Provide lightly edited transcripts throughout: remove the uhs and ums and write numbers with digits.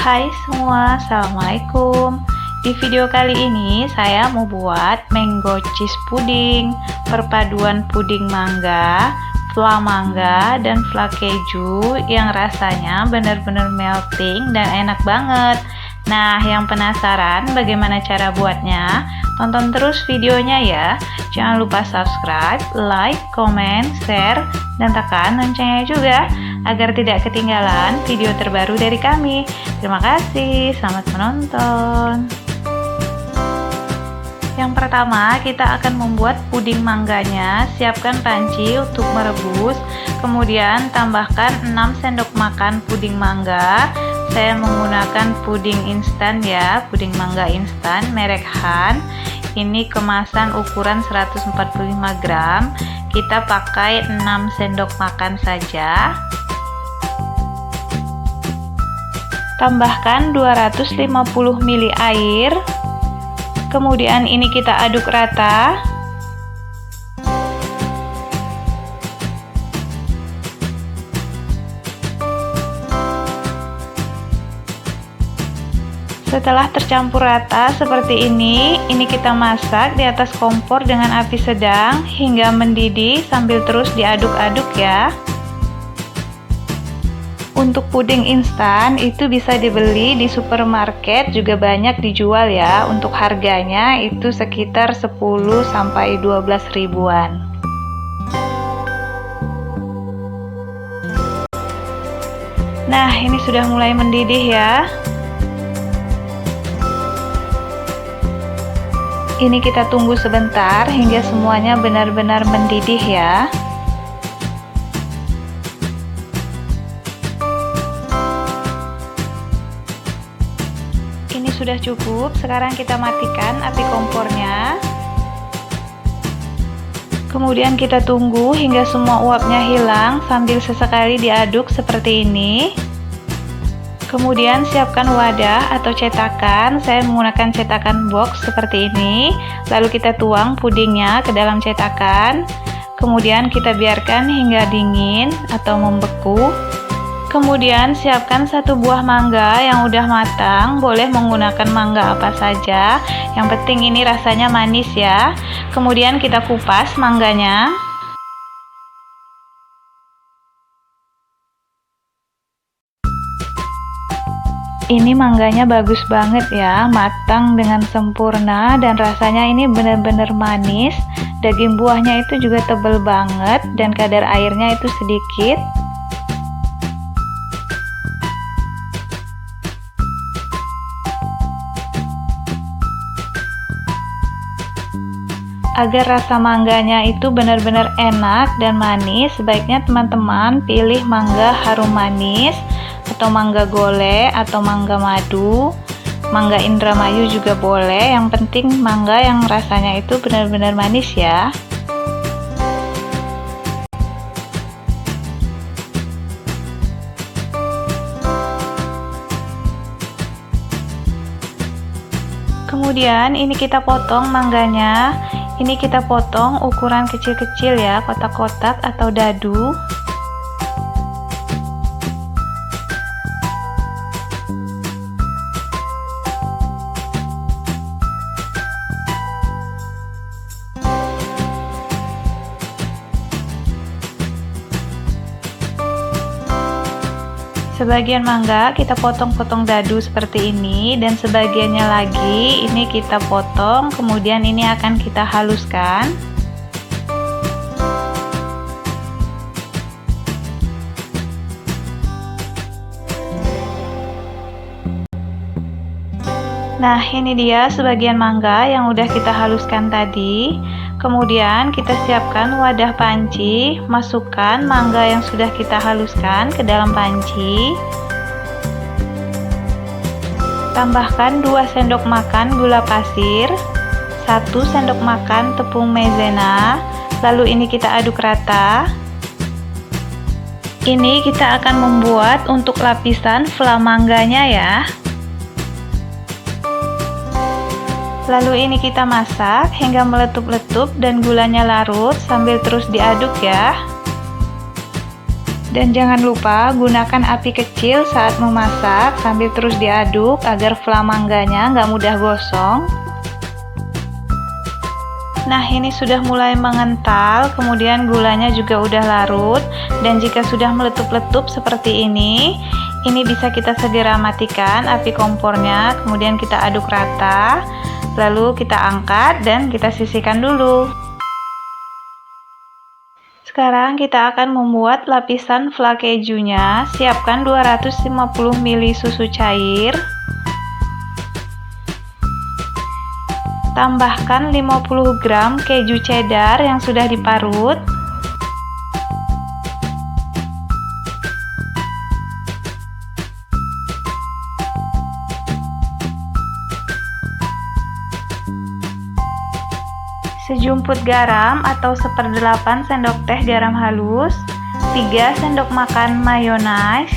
Hai semua, assalamualaikum. Di video kali ini saya mau buat mango cheese pudding, perpaduan puding mangga, flan mangga, dan flan keju yang rasanya benar-benar melting dan enak banget. Nah, yang penasaran bagaimana cara buatnya? Tonton terus videonya ya. Jangan lupa subscribe, like, comment, share, dan tekan loncengnya juga agar tidak ketinggalan video terbaru dari kami. Terima kasih, selamat menonton. Yang pertama, kita akan membuat puding mangganya. Siapkan panci untuk merebus, kemudian tambahkan 6 sendok makan puding mangga. Saya menggunakan puding instan ya, puding mangga instan merek Han. Ini kemasan ukuran 145 gram. Kita pakai 6 sendok makan saja. Tambahkan 250 ml air. Kemudian ini kita aduk rata. Setelah tercampur rata seperti ini kita masak di atas kompor dengan api sedang hingga mendidih sambil terus diaduk-aduk ya. Untuk puding instan itu bisa dibeli di supermarket, juga banyak dijual ya. Untuk harganya itu sekitar 10 sampai 12 ribuan. Nah, ini sudah mulai mendidih ya. Ini kita tunggu sebentar hingga semuanya benar-benar mendidih ya. Ini sudah cukup, sekarang kita matikan api kompornya. Kemudian kita tunggu hingga semua uapnya hilang sambil sesekali diaduk seperti ini. Kemudian siapkan wadah atau cetakan. Saya menggunakan cetakan box seperti ini. Lalu kita tuang pudingnya ke dalam cetakan. Kemudian kita biarkan hingga dingin atau membeku. Kemudian siapkan 1 buah mangga yang udah matang. Boleh menggunakan mangga apa saja. Yang penting ini rasanya manis ya. Kemudian kita kupas mangganya. Ini mangganya bagus banget ya, matang dengan sempurna dan rasanya ini benar-benar manis. Daging buahnya itu juga tebal banget dan kadar airnya itu sedikit. Agar rasa mangganya itu benar-benar enak dan manis, sebaiknya teman-teman pilih mangga harum manis atau mangga gole atau mangga madu, mangga Indramayu juga boleh. Yang penting mangga yang rasanya itu benar-benar manis ya. Kemudian ini kita potong mangganya. Ini kita potong ukuran kecil-kecil ya, kotak-kotak atau dadu. Sebagian mangga kita potong-potong dadu seperti ini, dan sebagiannya lagi ini kita potong, kemudian ini akan kita haluskan. Nah, ini dia sebagian mangga yang udah kita haluskan tadi. Kemudian kita siapkan wadah panci, masukkan mangga yang sudah kita haluskan ke dalam panci. Tambahkan 2 sendok makan gula pasir, 1 sendok makan tepung maizena, lalu ini kita aduk rata. Ini kita akan membuat untuk lapisan flan mangganya ya. Lalu ini kita masak hingga meletup-letup dan gulanya larut sambil terus diaduk ya. Dan jangan lupa gunakan api kecil saat memasak sambil terus diaduk agar fla mangganya nggak mudah gosong. Nah, ini sudah mulai mengental, kemudian gulanya juga udah larut, dan jika sudah meletup-letup seperti ini bisa kita segera matikan api kompornya, kemudian kita aduk rata, lalu kita angkat dan kita sisihkan dulu. Sekarang kita akan membuat lapisan fla kejunya. Siapkan 250 ml susu cair. Tambahkan 50 gram keju cheddar yang sudah diparut. Sejumput garam atau 1/8 sendok teh garam halus, 3 sendok makan mayonaise,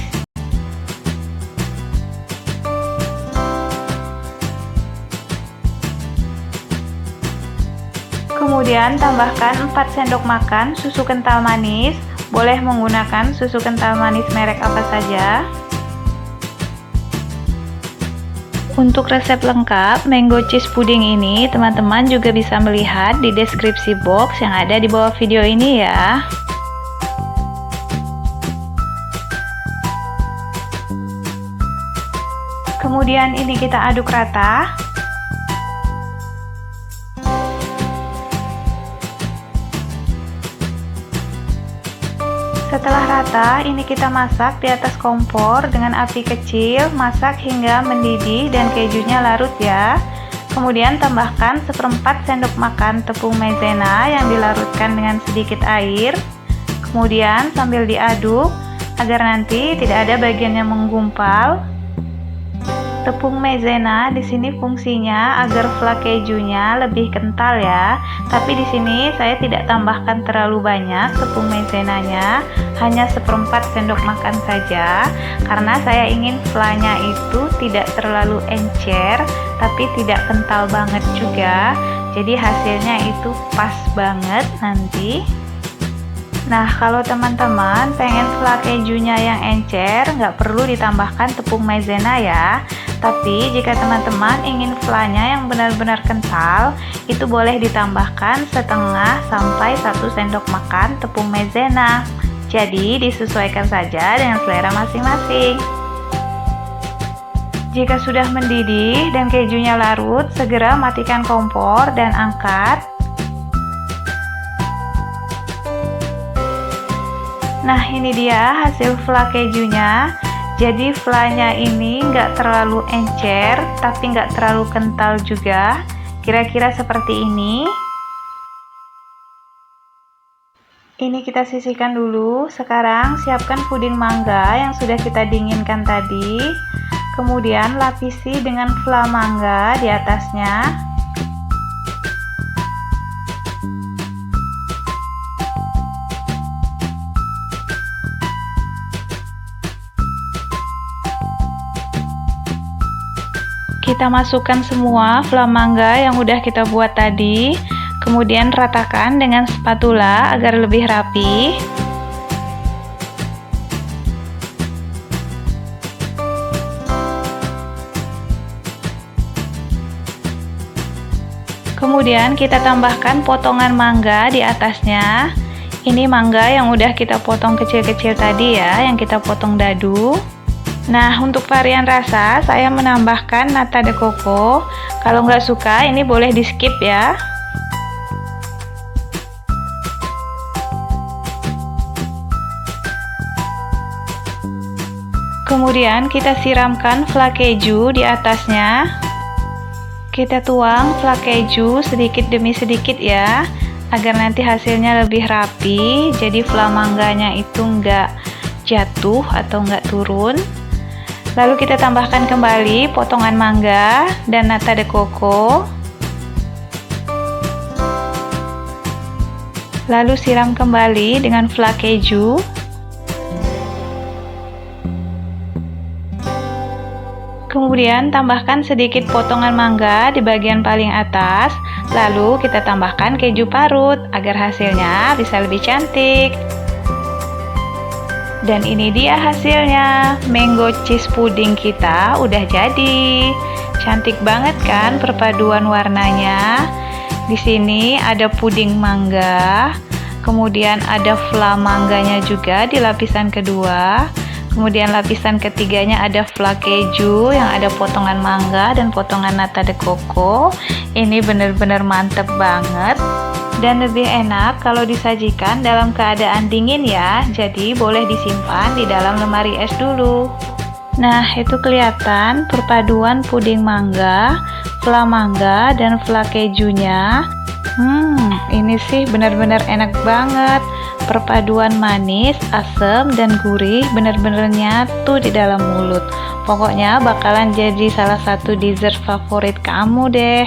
kemudian tambahkan 4 sendok makan susu kental manis, boleh menggunakan susu kental manis merek apa saja. Untuk resep lengkap mango cheese pudding ini, teman-teman juga bisa melihat di deskripsi box yang ada di bawah video ini ya. Kemudian ini kita aduk rata. Setelah rata, ini kita masak di atas kompor dengan api kecil, masak hingga mendidih dan kejunya larut ya. Kemudian tambahkan 1/4 sendok makan tepung maizena yang dilarutkan dengan sedikit air. Kemudian sambil diaduk agar nanti tidak ada bagian yang menggumpal. Tepung maizena di sini fungsinya agar fla kejunya lebih kental ya. Tapi di sini saya tidak tambahkan terlalu banyak tepung maizenanya, hanya 1/4 sendok makan saja, karena saya ingin flanya itu tidak terlalu encer, tapi tidak kental banget juga. Jadi hasilnya itu pas banget nanti. Nah, kalau teman-teman pengen fla kejunya yang encer, nggak perlu ditambahkan tepung maizena ya. Tapi jika teman-teman ingin flanya yang benar-benar kental, itu boleh ditambahkan 1/2 sampai 1 sendok makan tepung maizena. Jadi disesuaikan saja dengan selera masing-masing. Jika sudah mendidih dan kejunya larut, segera matikan kompor dan angkat. Nah, ini dia hasil fla kejunya. Jadi flanya ini nggak terlalu encer, tapi nggak terlalu kental juga. Kira-kira seperti ini. Ini kita sisihkan dulu. Sekarang siapkan puding mangga yang sudah kita dinginkan tadi. Kemudian lapisi dengan fla mangga di atasnya. Kita masukkan semua fla mangga yang udah kita buat tadi, kemudian ratakan dengan spatula agar lebih rapi. Kemudian kita tambahkan potongan mangga di atasnya. Ini mangga yang udah kita potong kecil-kecil tadi ya, yang kita potong dadu. Nah, untuk varian rasa, saya menambahkan nata de coco. Kalau nggak suka, ini boleh di skip ya. Kemudian kita siramkan fla keju di atasnya. Kita tuang fla keju sedikit demi sedikit ya, agar nanti hasilnya lebih rapi. Jadi fla mangganya itu nggak jatuh atau nggak turun. Lalu kita tambahkan kembali potongan mangga dan nata de coco. Lalu siram kembali dengan fla keju. Kemudian tambahkan sedikit potongan mangga di bagian paling atas. Lalu kita tambahkan keju parut agar hasilnya bisa lebih cantik. Dan ini dia hasilnya, mango cheese pudding kita udah jadi. Cantik banget kan perpaduan warnanya. Di sini ada puding mangga, kemudian ada flan mangganya juga di lapisan kedua. Kemudian lapisan ketiganya ada flan keju yang ada potongan mangga dan potongan nata de coco. Ini bener-bener mantep banget. Dan lebih enak kalau disajikan dalam keadaan dingin ya, jadi boleh disimpan di dalam lemari es dulu. Nah, itu kelihatan perpaduan puding mangga, flan mangga, dan flan kejunya. Ini sih benar-benar enak banget. Perpaduan manis, asam, dan gurih benar-benar nyatu di dalam mulut. Pokoknya bakalan jadi salah satu dessert favorit kamu deh.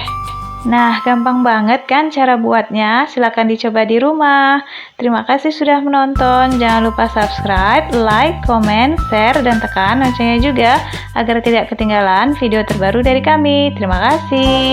Nah, gampang banget kan cara buatnya? Silahkan dicoba di rumah. Terima kasih sudah menonton. Jangan lupa subscribe, like, komen, share, dan tekan loncengnya juga agar tidak ketinggalan video terbaru dari kami. Terima kasih.